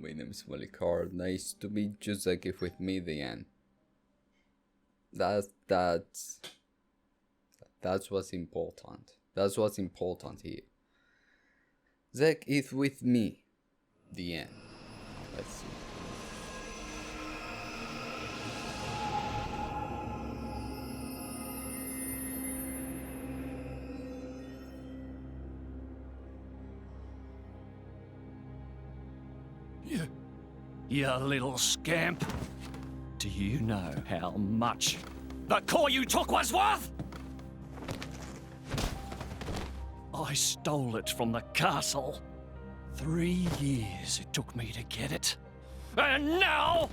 my name is Malikar. Nice to meet you, Zeki, with me, the end. That's what's important. That's what's important here. Zek is with me, the end. Let's see. You little scamp. Do you know how much the core you took was worth? I stole it from the castle. 3 years it took me to get it. And now...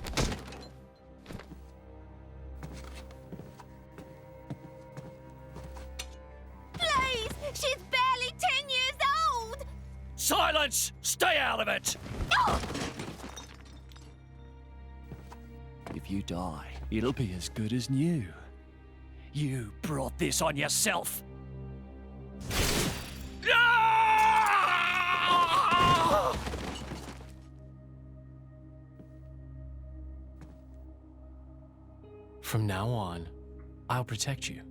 Please! She's barely 10 years old! Silence! Stay out of it! Oh! If you die, it'll be as good as new. You brought this on yourself. From now on, I'll protect you.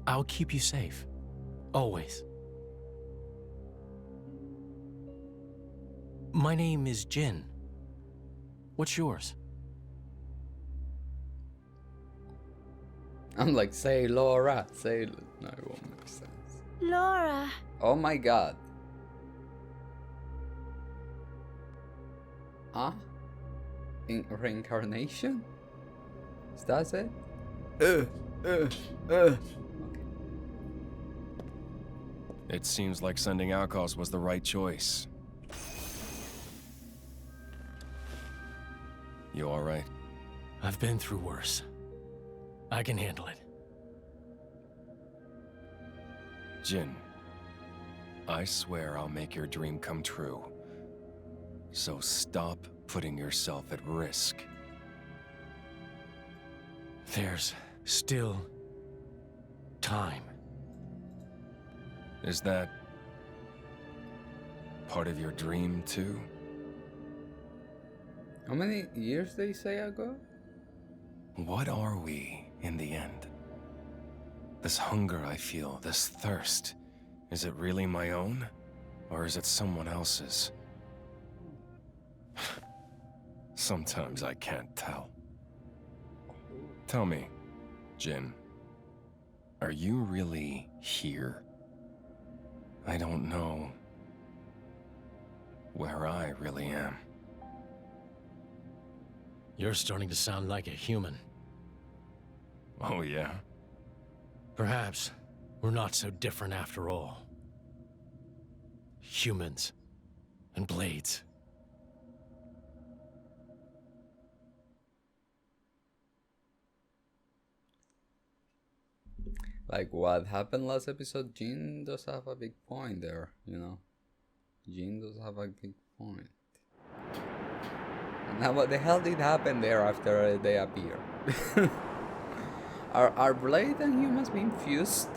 I'll keep you safe. Always. My name is Jin. What's yours? I'm like, say Laura. Say... No, it won't make sense. Laura. Oh my god. Huh? In reincarnation? Is that it? Okay. It seems like sending Alkos was the right choice. You alright? I've been through worse. I can handle it. Jin, I swear I'll make your dream come true. So stop putting yourself at risk. There's still time. Is that part of your dream too? How many years they say ago? What are we in the end? This hunger I feel, this thirst, is it really my own? Or is it someone else's? Sometimes I can't tell. Tell me, Jin, are you really here? I don't know where I really am. You're starting to sound like a human. Oh yeah? Perhaps we're not so different after all. Humans and blades. Like what happened last episode, Jin does have a big point there, you know. Jin does have a big point. And now what the hell did happen there after they appear? Are Blade and humans being fused?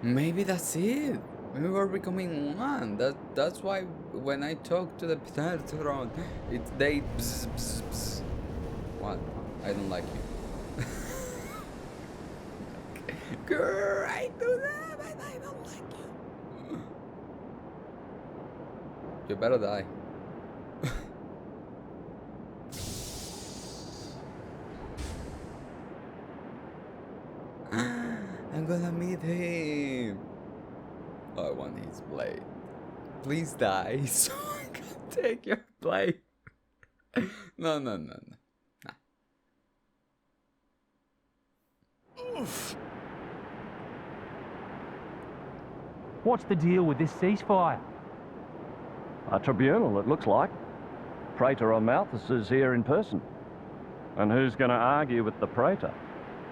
Maybe that's it. Maybe we're becoming one. That's why when I talk to the Throne, they bzz, bzz, bzz. What? I don't like you. Girl, I do that, but I don't like you. You better die. I'm gonna meet him. I want his blade. Please die so I can take your blade. No. Nah. Oof. What's the deal with this ceasefire? A tribunal, it looks like. Praetor on Malthus is here in person. And who's going to argue with the Praetor?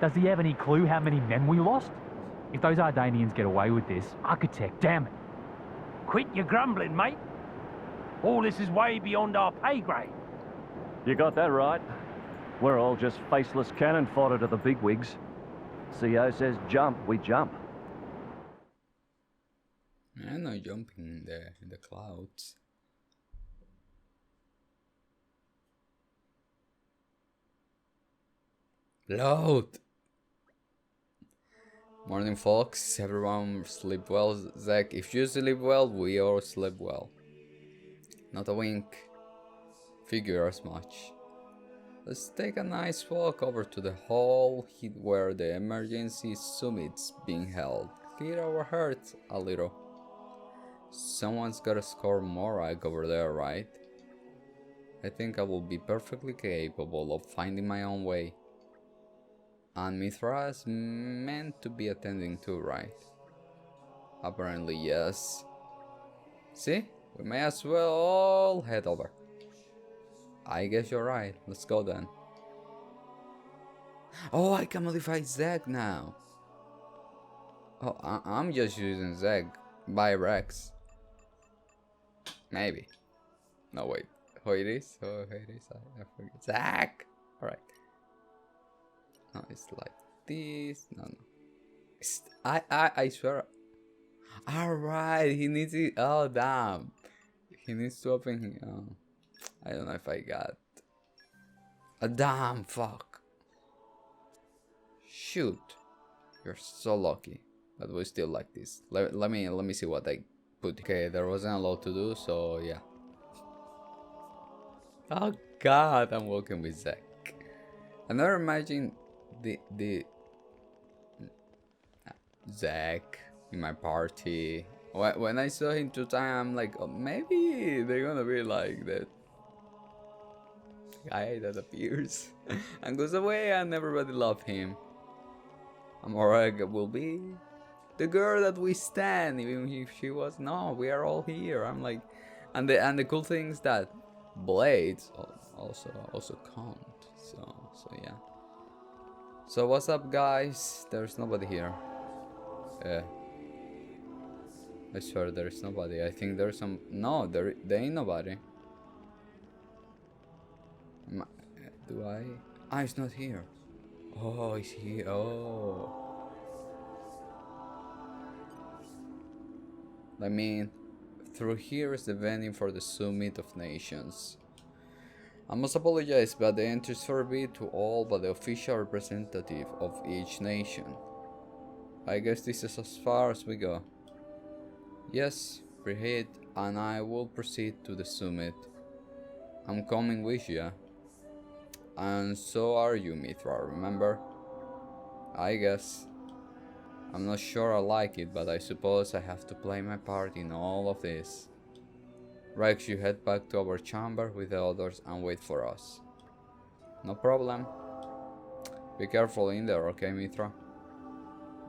Does he have any clue how many men we lost? If those Ardanians get away with this, architect, damn it. Quit your grumbling, mate. All this is way beyond our pay grade. You got that right. We're all just faceless cannon fodder to the bigwigs. CO says jump, we jump. I'm not jumping in the clouds. Load! Morning, folks. Everyone sleep well. Zach, if you sleep well, we all sleep well. Not a wink. Figure as much. Let's take a nice walk over to the hall where the emergency summit's being held. Clear our hearts a little. Someone's gotta score more egg over there, right? I think I will be perfectly capable of finding my own way. And Mithra's meant to be attending to, right? Apparently, yes. See? We may as well all head over. I guess you're right. Let's go then. Oh, I can modify Zeg now. Oh, I'm just using Zeg by Rex. Maybe. No, wait. Oh, it is? Oh, it is. I forget. Zeg! Alright. No, it's like this. No. It's, I swear. Alright, he needs it. Oh, damn. He needs to open here. Oh. I don't know if I got. Damn, fuck. Shoot. You're so lucky. But we still like this. Let me see what I put. Okay, there wasn't a lot to do, so yeah. Oh god, I'm walking with Zach. I never imagined the Zach in my party. When I saw him 2 times, I'm like, oh, maybe they're gonna be like that guy that appears and goes away and everybody love him. Amorag will be the girl that we stand, even if she was. No, we are all here. I'm like, and the cool thing is that blades also count. So yeah. So what's up, guys? There's nobody here. I swear there's nobody. I think there's some. No, there ain't nobody. Do I? Ah, it's not here. Oh, it's here. Oh. I mean, through here is the venue for the Summit of Nations. I must apologize, but the entry is forbidden to all but the official representative of each nation. I guess this is as far as we go. Yes, Prehead and I will proceed to the summit. I'm coming with you. And so are you, Mithra, remember? I guess. I'm not sure I like it, but I suppose I have to play my part in all of this. Rex, you head back to our chamber with the others and wait for us. No problem. Be careful in there, okay, Mithra?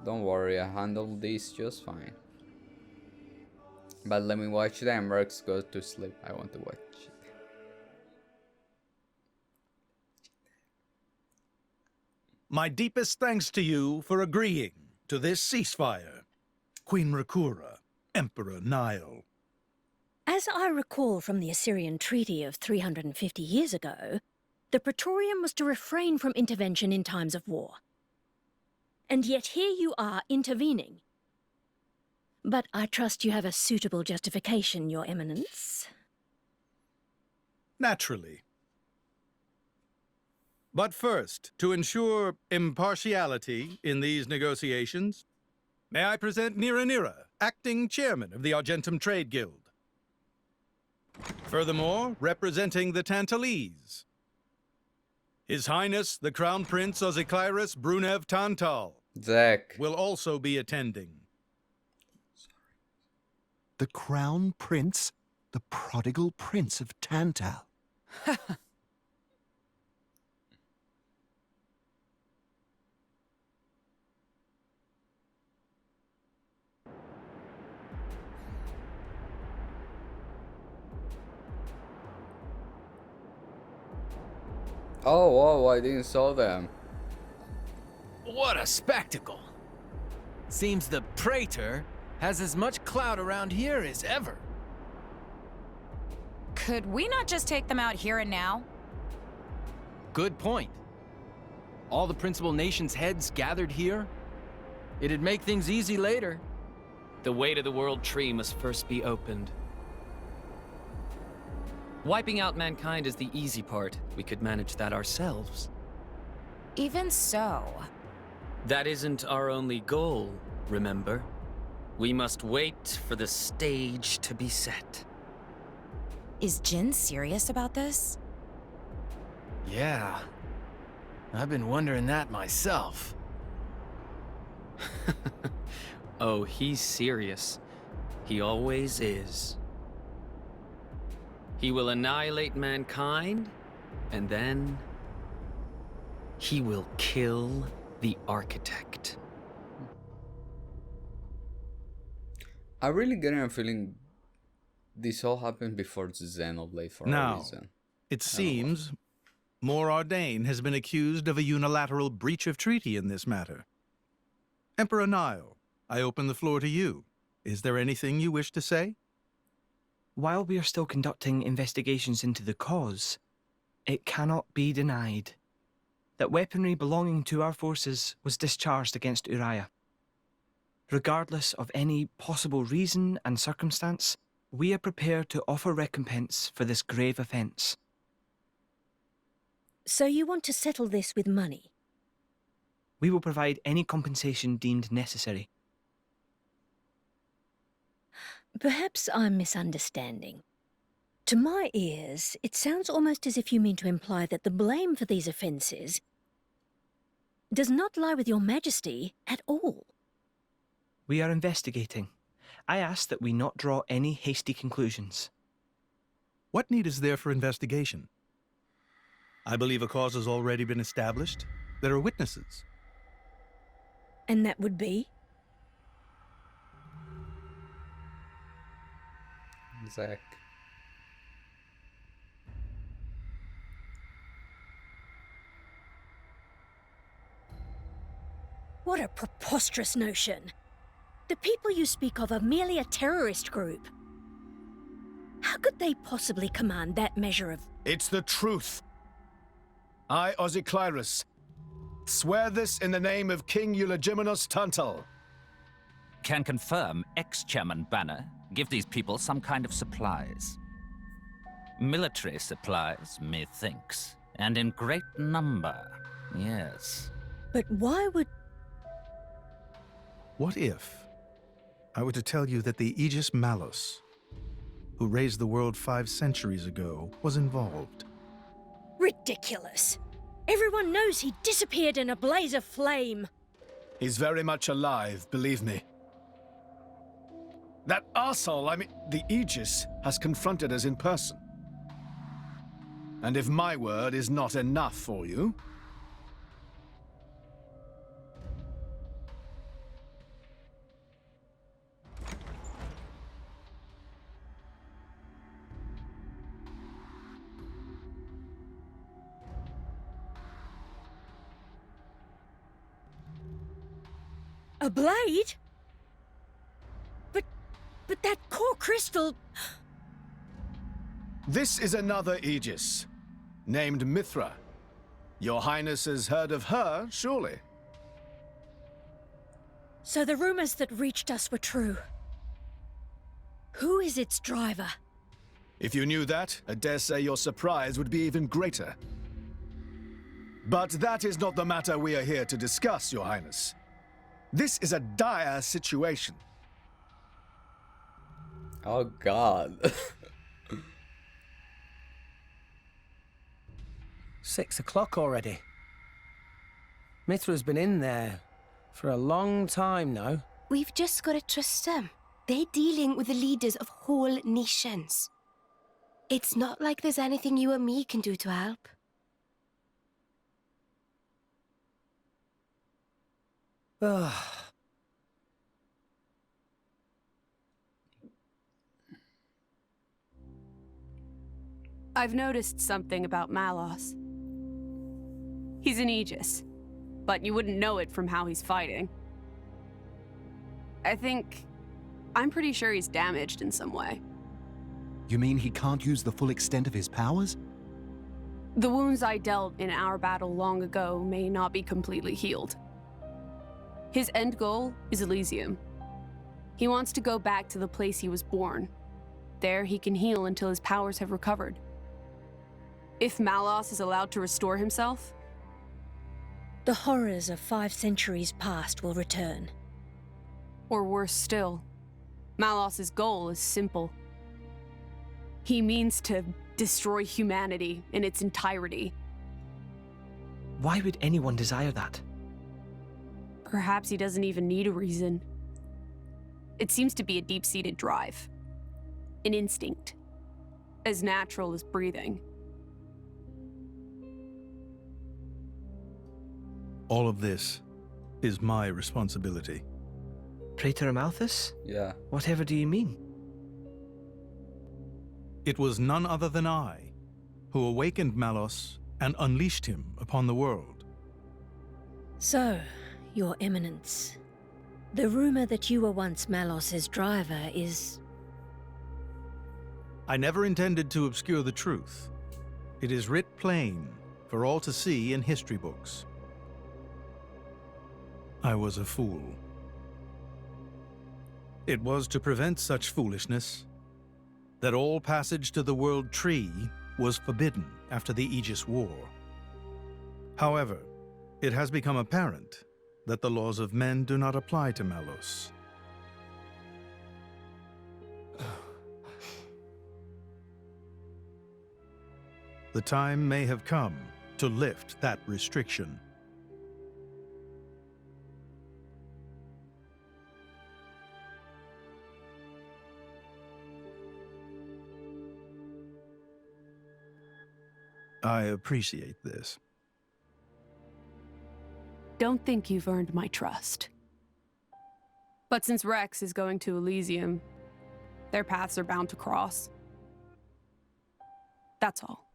Don't worry, I handled this just fine. But let me watch them. Rex goes to sleep. I want to watch it. My deepest thanks to you for agreeing to this ceasefire, Queen Rakura, Emperor Nile. As I recall from the Assyrian treaty of 350 years ago, the Praetorium was to refrain from intervention in times of war. And yet here you are intervening. But I trust you have a suitable justification, Your Eminence. Naturally. But first, to ensure impartiality in these negotiations, may I present Nira, acting chairman of the Argentum Trade Guild. Furthermore, representing the Tantalese, His Highness the Crown Prince Ozikairis Brunev Tantal Zach will also be attending. The Crown Prince, the prodigal Prince of Tantal. Oh, I didn't saw them. What a spectacle! Seems the Praetor has as much clout around here as ever. Could we not just take them out here and now? Good point. All the principal nations' heads gathered here? It'd make things easy later. The way to the world tree must first be opened. Wiping out mankind is the easy part. We could manage that ourselves. Even so. That isn't our only goal, remember? We must wait for the stage to be set. Is Jin serious about this? Yeah. I've been wondering that myself. Oh, he's serious. He always is. He will annihilate mankind, and then he will kill the architect. I really get a feeling this all happened before the Xenoblade for a Now, reason. it seems Mor Ardain has been accused of a unilateral breach of treaty in this matter. Emperor Nile, I open the floor to you. Is there anything you wish to say? While we are still conducting investigations into the cause, it cannot be denied that weaponry belonging to our forces was discharged against Uriah. Regardless of any possible reason and circumstance, we are prepared to offer recompense for this grave offence. So you want to settle this with money? We will provide any compensation deemed necessary. Perhaps I'm misunderstanding. To my ears, it sounds almost as if you mean to imply that the blame for these offences does not lie with your Majesty at all. We are investigating. I ask that we not draw any hasty conclusions. What need is there for investigation? I believe a cause has already been established. There are witnesses. And that would be? Zach. What a preposterous notion. The people you speak of are merely a terrorist group. How could they possibly command that measure of... It's the truth. I, Ozyclyrus, swear this in the name of King Eulogimenos Tantal. Can confirm ex-Chairman Banner give these people some kind of supplies. Military supplies, methinks, and in great number, yes. But why would... What if I were to tell you that the Aegis Malus, who raised the world 5 centuries ago, was involved? Ridiculous. Everyone knows he disappeared in a blaze of flame. He's very much alive, believe me. That arsehole, the Aegis, has confronted us in person. And if my word is not enough for you... A blade? But that core crystal... This is another Aegis, named Mithra. Your Highness has heard of her, surely? So the rumors that reached us were true. Who is its driver? If you knew that, I dare say your surprise would be even greater. But that is not the matter we are here to discuss, Your Highness. This is a dire situation. Oh, God. 6 o'clock already. Mithra's been in there for a long time now. We've just got to trust them. They're dealing with the leaders of whole nations. It's not like there's anything you or me can do to help. Ugh. I've noticed something about Malos. He's an Aegis, but you wouldn't know it from how he's fighting. I'm pretty sure he's damaged in some way. You mean he can't use the full extent of his powers? The wounds I dealt in our battle long ago may not be completely healed. His end goal is Elysium. He wants to go back to the place he was born. There he can heal until his powers have recovered. If Malos is allowed to restore himself, the horrors of 5 centuries past will return. Or worse still, Malos's goal is simple. He means to destroy humanity in its entirety. Why would anyone desire that? Perhaps he doesn't even need a reason. It seems to be a deep-seated drive. An instinct. As natural as breathing. All of this is my responsibility. Praetor Amalthus? Yeah. Whatever do you mean? It was none other than I who awakened Malos and unleashed him upon the world. So, Your Eminence, the rumor that you were once Malos's driver is... I never intended to obscure the truth. It is writ plain for all to see in history books. I was a fool. It was to prevent such foolishness that all passage to the World Tree was forbidden after the Aegis War. However, it has become apparent that the laws of men do not apply to Malos. The time may have come to lift that restriction. I appreciate this. Don't think you've earned my trust. But since Rex is going to Elysium, their paths are bound to cross. That's all.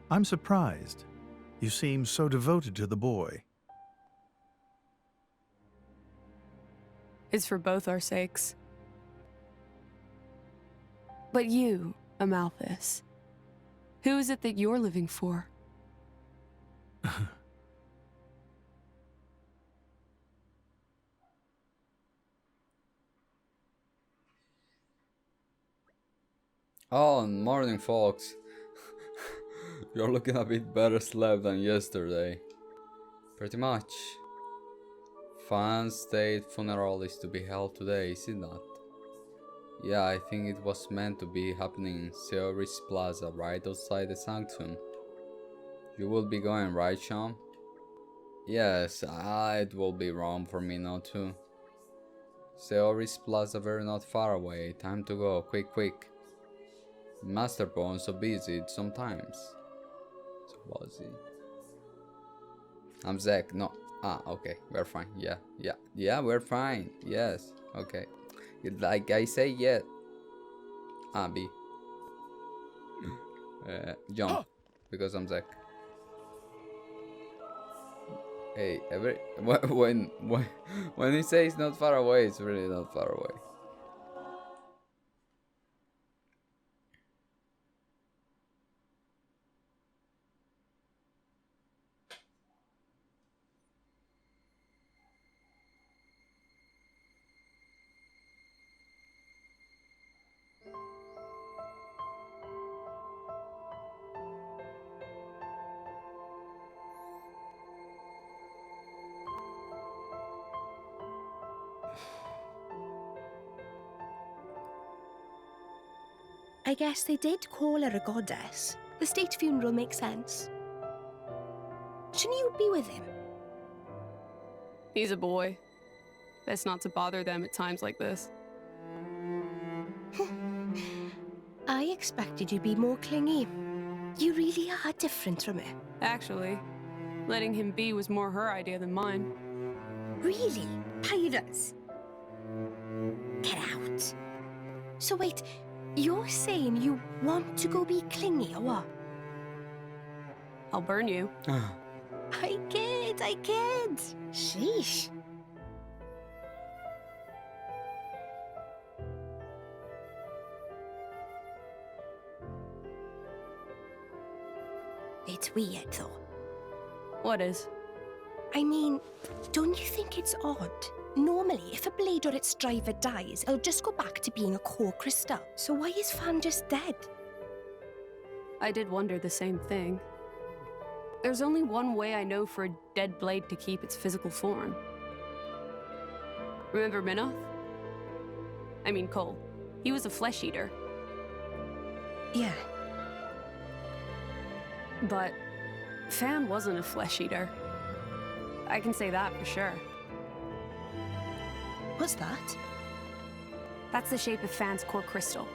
I'm surprised. You seem so devoted to the boy. It's for both our sakes. But you, Amalthus, who is it that you're living for? Oh, morning, folks. You're looking a bit better slept than yesterday. Pretty much. Fan state funeral is to be held today, is it not? Yeah, I think it was meant to be happening in Seoris Plaza, right outside the sanctum. You will be going, right, Sean? Yes, it will be wrong for me not to. Seoris Plaza very not far away. Time to go, quick. Master Bone so busy sometimes. So busy. I'm Zach. No. Okay. We're fine. Yeah, we're fine. Yes. Okay. Like I say, yeah. B. Jump. Because I'm Zach. Hey, when he says not far away, it's really not far away. I guess they did call her a goddess. The state funeral makes sense. Shouldn't you be with him? He's a boy. Best not to bother them at times like this. I expected you to be more clingy. You really are different from her. Actually, letting him be was more her idea than mine. Really? Pirates? Get out. So wait, you're saying you want to go be clingy or what? I'll burn you. I kid. Sheesh. bit weird, though. What is? I mean, don't you think it's odd? Normally, if a blade or its driver dies, it'll just go back to being a core crystal. So why is Fan just dead? I did wonder the same thing. There's only one way I know for a dead blade to keep its physical form. Remember Minoth? I mean Cole. He was a flesh eater. Yeah. But Fan wasn't a flesh eater. I can say that for sure. What's that? That's the shape of Fan's core crystal.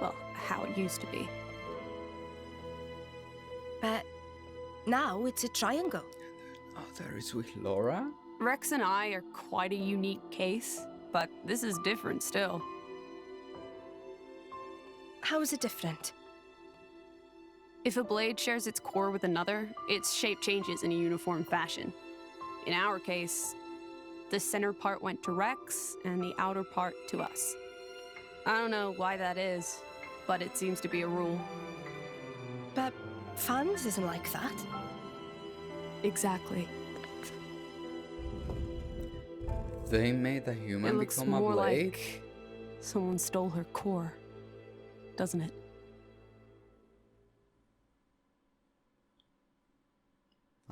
Well, how it used to be. But now it's a triangle. Oh, there is with Laura? Rex and I are quite a unique case, but this is different still. How is it different? If a blade shares its core with another, its shape changes in a uniform fashion. In our case, the center part went to Rex and the outer part to us. I don't know why that is, but it seems to be a rule. But Fan's isn't like that. Exactly. They made a It human looks become a more blade? like someone stole her core, doesn't it?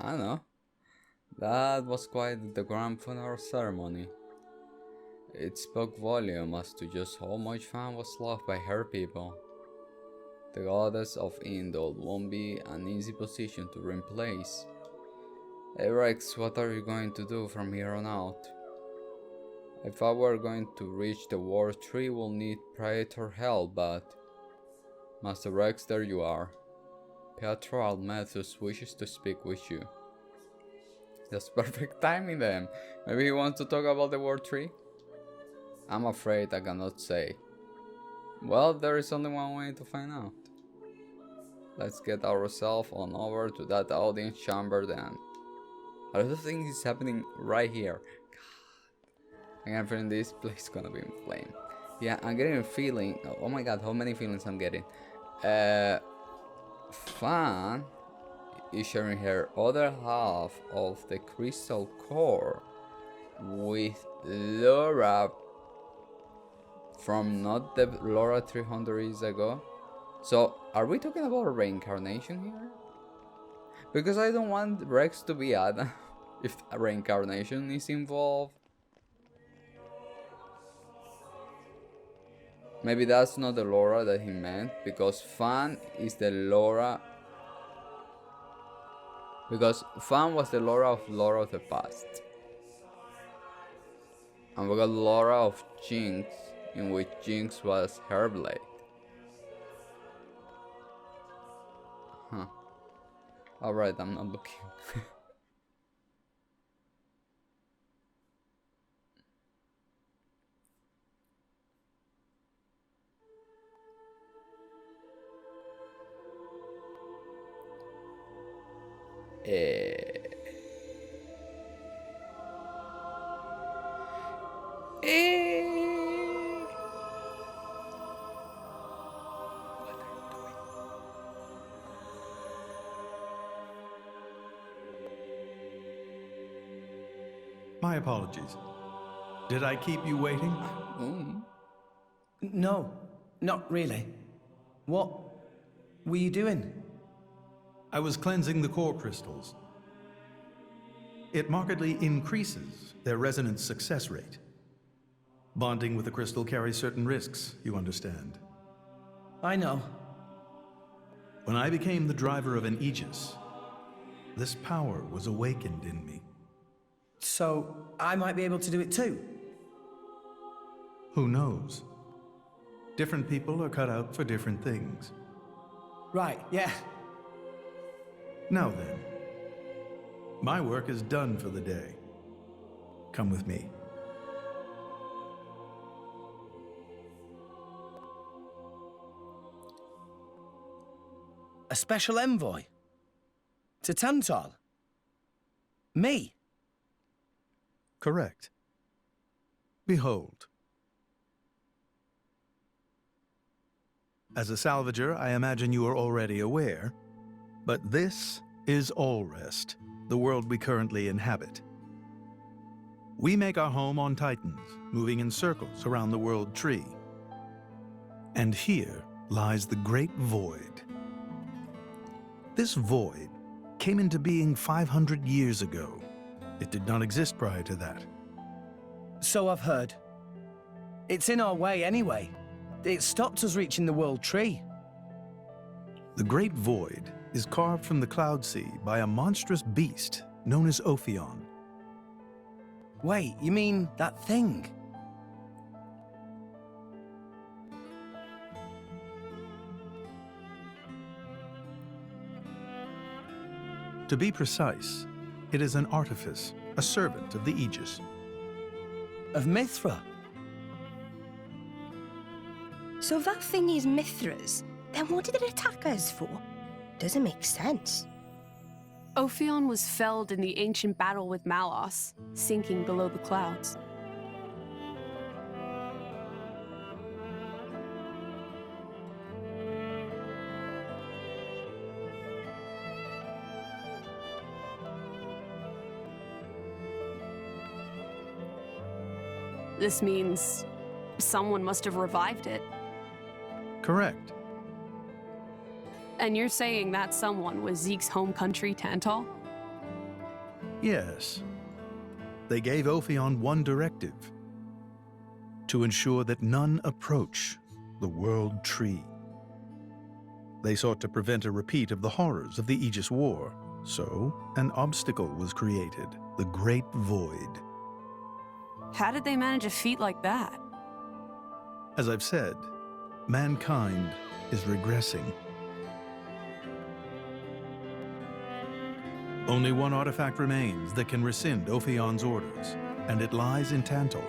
I don't know. That was quite the grand funeral ceremony. It spoke volume as to just how much Fan was loved by her people. The goddess of Indol won't be an easy position to replace. Hey Rex, what are you going to do from here on out? If I were going to reach the War Tree, we'll need Praetor help, but... Master Rex, there you are. Pietro Almethus wishes to speak with you. That's perfect timing then. Maybe he wants to talk about the War Tree? I'm afraid I cannot say. Well, there is only one way to find out. Let's get ourselves on over to that audience chamber then. A lot of things is happening right here. God. I'm feeling this place is gonna be in flame. Yeah, I'm getting a feeling. Oh my god, how many feelings I'm getting. Fan is sharing her other half of the crystal core with Laura from not the Laura 300 years ago. So are we talking about reincarnation here? Because I don't want Rex to be Adaam if a reincarnation is involved. Maybe that's not the Laura that he meant, because Fan is the Laura. Because Fan was the Laura of the past. And we got Laura of Jinx, in which Jinx was her blade. Huh. Alright, I'm not looking. My apologies. Did I keep you waiting? No, not really. What were you doing? I was cleansing the core crystals. It markedly increases their resonance success rate. Bonding with the crystal carries certain risks, you understand. I know. When I became the driver of an Aegis, this power was awakened in me. So, I might be able to do it too? Who knows? Different people are cut out for different things. Right, yeah. Now then, my work is done for the day. Come with me. A special envoy? To Tantal? Me? Correct. Behold. As a salvager, I imagine you are already aware, But this is Allrest, the world we currently inhabit. We make our home on Titans, moving in circles around the world tree. And here lies the Great Void. This void came into being 500 years ago. It did not exist prior to that. So I've heard. It's in our way anyway. It stopped us reaching the world tree. The Great Void is carved from the Cloud Sea by a monstrous beast known as Ophion. Wait, you mean that thing? To be precise, it is an artifice, a servant of the Aegis. Of Mithra? So that thing is Mithra's. Then what did it attack us for? Doesn't make sense. Ophion was felled in the ancient battle with Malos, sinking below the clouds. This means someone must have revived it. Correct. And you're saying that someone was Zeke's home country, Tantal? Yes. They gave Ophion one directive: to ensure that none approach the World Tree. They sought to prevent a repeat of the horrors of the Aegis War, so an obstacle was created, the Great Void. How did they manage a feat like that? As I've said, mankind is regressing. Only one artifact remains that can rescind Ophion's orders, and it lies in Tantal.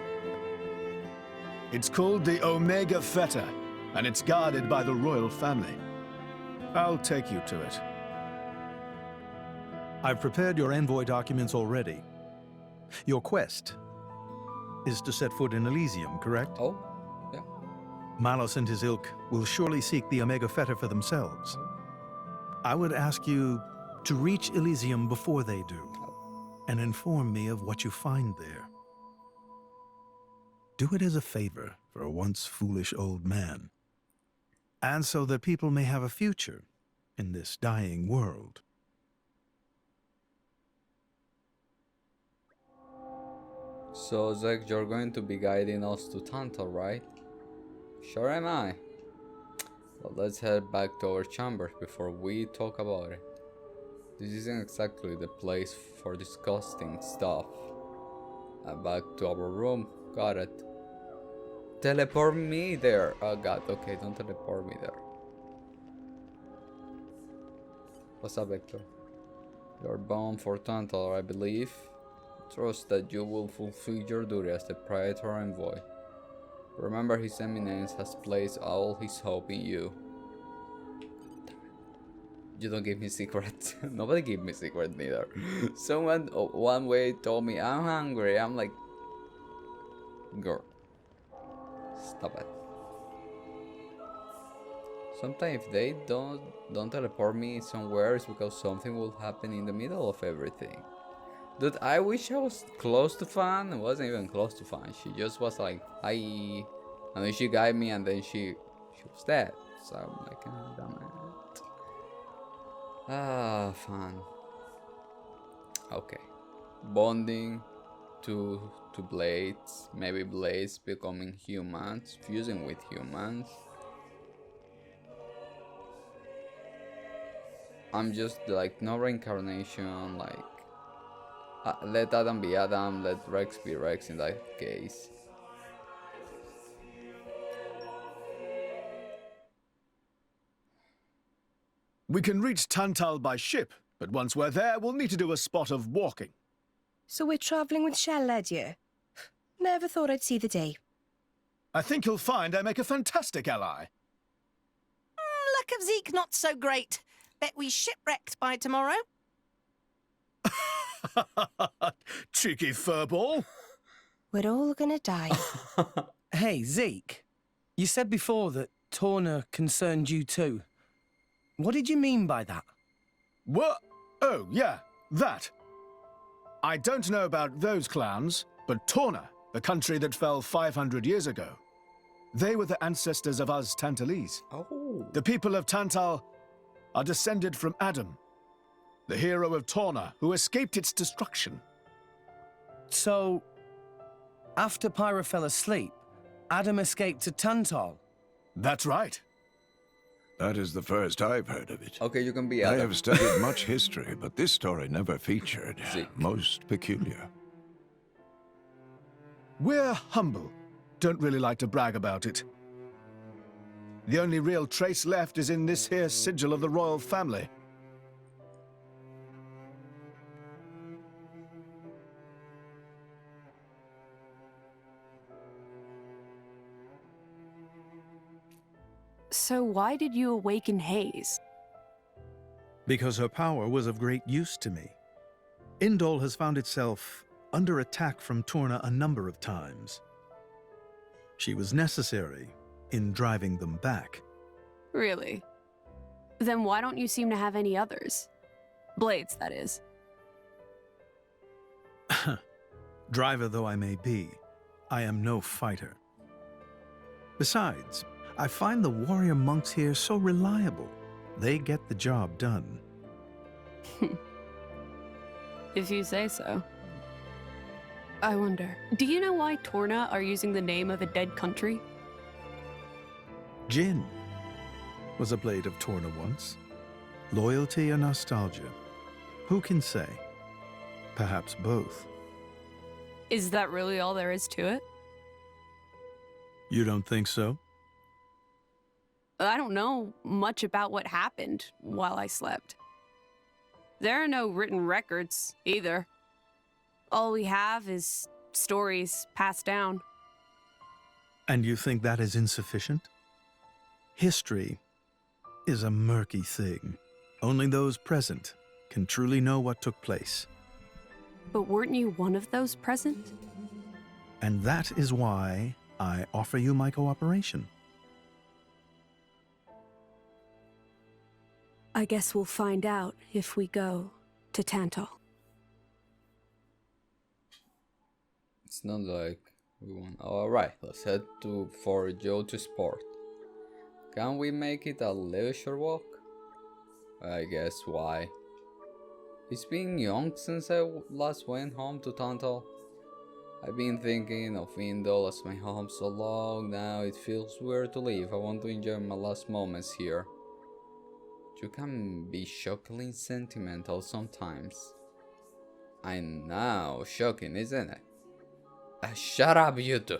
It's called the Omega Fetter, and it's guarded by the royal family. I'll take you to it. I've prepared your envoy documents already. Your quest is to set foot in Elysium, correct? Oh, yeah. Malos and his ilk will surely seek the Omega Fetter for themselves. I would ask you to reach Elysium before they do, and inform me of what you find there. Do it as a favor for a once foolish old man, and so that people may have a future in this dying world. So, Zek, you're going to be guiding us to Tantal, right? Sure am I. But let's head back to our chambers before we talk about it. This isn't exactly the place for disgusting stuff. Back to our room. Got it. Teleport me there. Oh god, okay, don't teleport me there. What's up, Vector? You're bound for Tantal, I believe. Trust that you will fulfill your duty as the Praetor Envoy. Remember, His Eminence has placed all his hope in you. You don't give me secrets. Nobody give me secrets neither. Someone one way told me I'm hungry. I'm like, girl, stop it. Sometimes if they don't teleport me somewhere, it's because something will happen in the middle of everything. Dude, I wish I was close to Fan. I wasn't even close to Fan. She just was like, hi, and then she guided me, and then she was dead. So I'm like, oh, damn it. Ah, Fan. Okay, bonding to blades. Maybe blades becoming humans, fusing with humans. I'm just like no reincarnation, like let Adam be Adam, let Rex be Rex in that case. We can reach Tantal by ship, but once we're there, we'll need to do a spot of walking. So we're travelling with Shell led you? Never thought I'd see the day. I think you'll find I make a fantastic ally. Luck of Zeke not so great. Bet we shipwrecked by tomorrow. Cheeky furball. We're all gonna die. Hey, Zeke. You said before that Torna concerned you too. What did you mean by that? What? Oh, yeah, that. I don't know about those clowns, but Torna, the country that fell 500 years ago, they were the ancestors of us Tantalese. Oh. The people of Tantal are descended from Adaam, the hero of Torna, who escaped its destruction. So, after Pyra fell asleep, Adaam escaped to Tantal? That's right. That is the first I've heard of it. Okay, you can be I Adaam. have studied much history, but this story never featured. Zeke. Most peculiar. We're humble. Don't really like to brag about it. The only real trace left is in this here sigil of the royal family. So why did you awaken Hayes? Because her power was of great use to me. Indol has found itself under attack from Torna a number of times. She was necessary in driving them back. Really? Then why don't you seem to have any others? Blades, that is. Driver though I may be, I am no fighter. Besides, I find the warrior monks here so reliable. They get the job done. If you say so. I wonder, do you know why Torna are using the name of a dead country? Jin was a blade of Torna once. Loyalty or nostalgia? Who can say? Perhaps both. Is that really all there is to it? You don't think so? I don't know much about what happened while I slept. There are no written records, either. All we have is stories passed down. And you think that is insufficient? History is a murky thing. Only those present can truly know what took place. But weren't you one of those present? And that is why I offer you my cooperation. I guess we'll find out if we go to Tantal. It's not like we want. Alright, let's head for Joe to sport. Can we make it a leisure walk? I guess why. It's been young since I last went home to Tantal. I've been thinking of Indol as my home so long now it feels weird to leave. I want to enjoy my last moments here. You can be shockingly sentimental sometimes. I know, shocking, isn't it? Shut up, you two.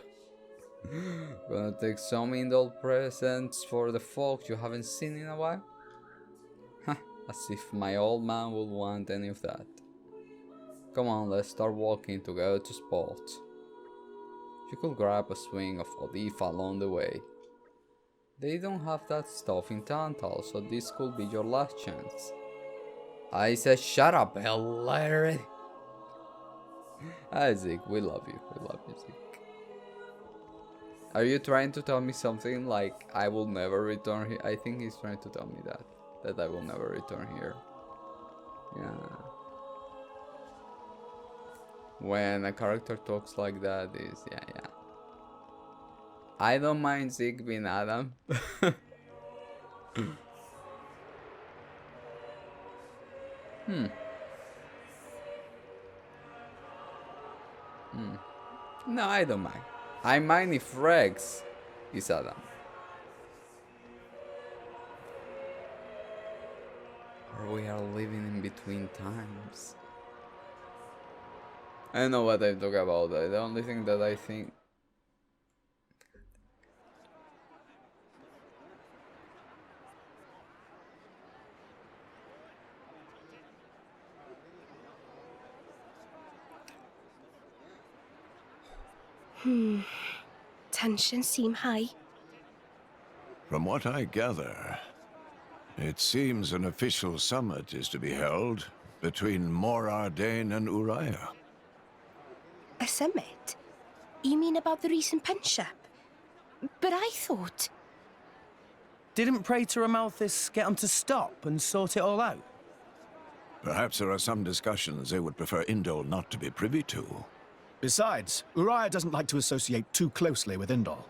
Gonna take some Indol presents for the folks you haven't seen in a while? As if my old man would want any of that. Come on, let's start walking to go to sport. You could grab a swing of Odifa along the way. They don't have that stuff in Tantal, so this could be your last chance. I said shut up, Larry. Zeke, we love you. We love you, Zeke. Are you trying to tell me something like I will never return here? I think he's trying to tell me that I will never return here. Yeah. When a character talks like that is yeah. I don't mind Zeke being Adaam. No, I don't mind. I mind if Rex is Adaam. Or we are living in between times. I don't know what I talk about. The only thing that I think. Tensions seem high. From what I gather, it seems an official summit is to be held between Morardain and Uriah. A summit? You mean about the recent penship? But I thought... Didn't Praetor Amalthus get him to stop and sort it all out? Perhaps there are some discussions they would prefer Indol not to be privy to. Besides, Uriah doesn't like to associate too closely with Indol.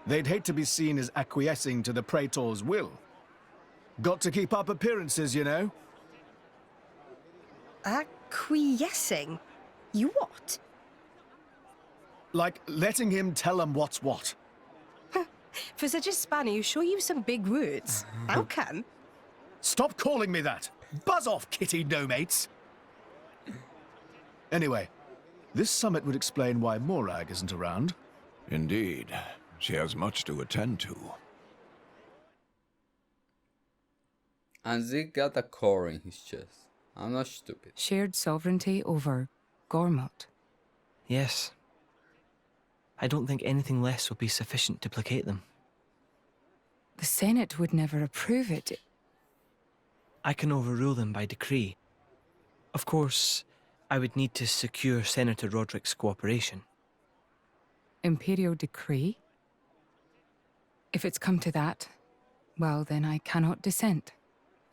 They'd hate to be seen as acquiescing to the Praetor's will. Got to keep up appearances, you know. Acquiescing? You what? Like letting him tell them what's what. For such a spanner, you sure use some big words. How come? Stop calling me that! Buzz off, kitty no-mates! Anyway, this summit would explain why Morag isn't around. Indeed. She has much to attend to. And Zeke got a core in his chest. I'm not stupid. Shared sovereignty over Gormott. Yes. I don't think anything less will be sufficient to placate them. The Senate would never approve it. I can overrule them by decree. Of course, I would need to secure Senator Roderick's cooperation. Imperial decree? If it's come to that, well, then I cannot dissent.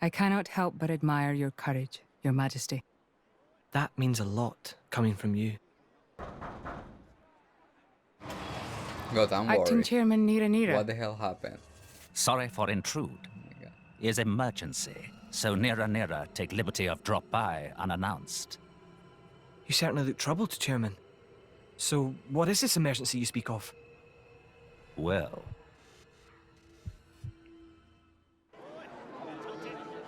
I cannot help but admire your courage, Your Majesty. That means a lot, coming from you. God, I'm Acting worried. Chairman Nira. What the hell happened? Sorry for intrude. Is emergency, so Nira take liberty of drop by unannounced. You certainly look troubled, Chairman. So, what is this emergency you speak of? Well...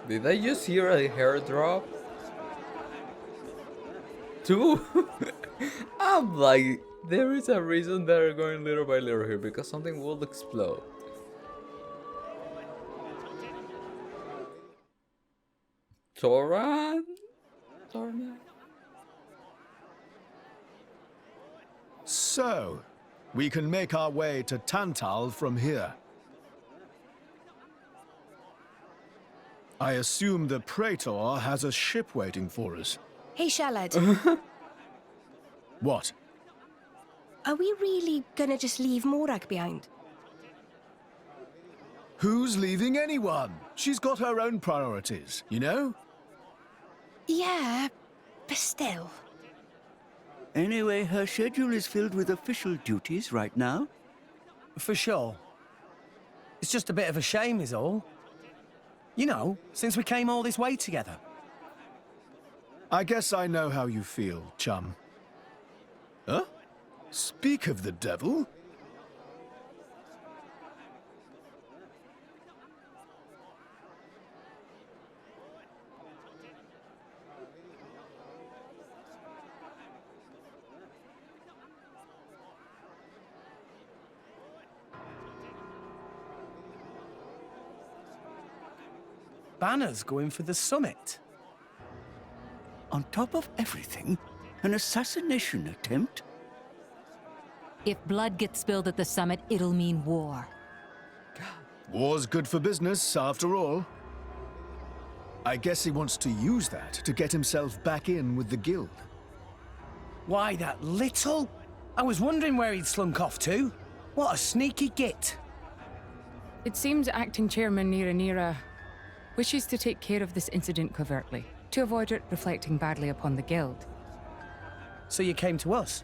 Did I just hear a hair drop? Two? I'm like, there is a reason they're going little by little here, because something will explode. Toran? So, we can make our way to Tantal from here. I assume the Praetor has a ship waiting for us. Hey, Shalad. What? Are we really gonna just leave Morag behind? Who's leaving anyone? She's got her own priorities, you know? Yeah, but still. Anyway, her schedule is filled with official duties right now. For sure. It's just a bit of a shame is all. You know, since we came all this way together. I guess I know how you feel, chum. Huh? Speak of the devil? Banner's going for the summit. On top of everything, an assassination attempt? If blood gets spilled at the summit, it'll mean war. War's good for business, after all. I guess he wants to use that to get himself back in with the guild. Why, that little? I was wondering where he'd slunk off to. What a sneaky git. It seems Acting Chairman Nira wishes to take care of this incident covertly, to avoid it reflecting badly upon the guild. So you came to us?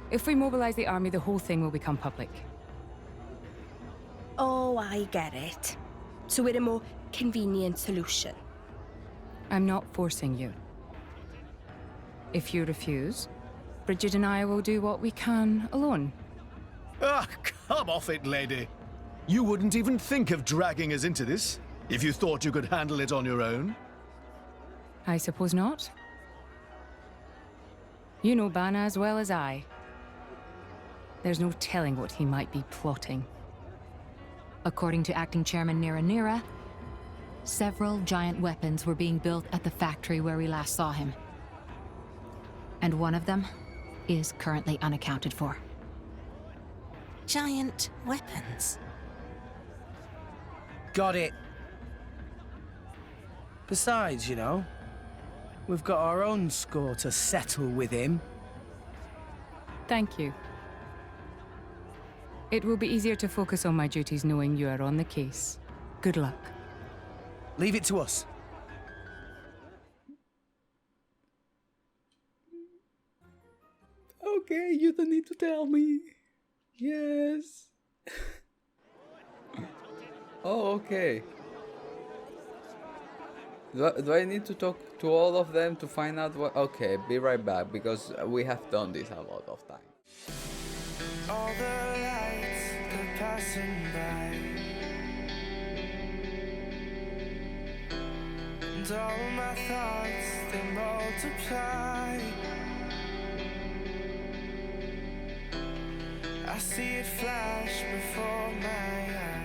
If we mobilize the army, the whole thing will become public. Oh, I get it. So we're a more convenient solution. I'm not forcing you. If you refuse, Bridget and I will do what we can alone. Ah, come off it, lady. You wouldn't even think of dragging us into this, if you thought you could handle it on your own. I suppose not. You know Bana as well as I. There's no telling what he might be plotting. According to Acting Chairman Nira, several giant weapons were being built at the factory where we last saw him. And one of them is currently unaccounted for. Giant weapons? Got it. Besides, you know, we've got our own score to settle with him. Thank you. It will be easier to focus on my duties knowing you are on the case. Good luck. Leave it to us. Okay, you don't need to tell me. Yes. Oh, okay. Do I need to talk to all of them to find out what? Okay, be right back because we have done this a lot of time. All the lights, they're passing by, and all my thoughts, they multiply. I see it flash before my eyes.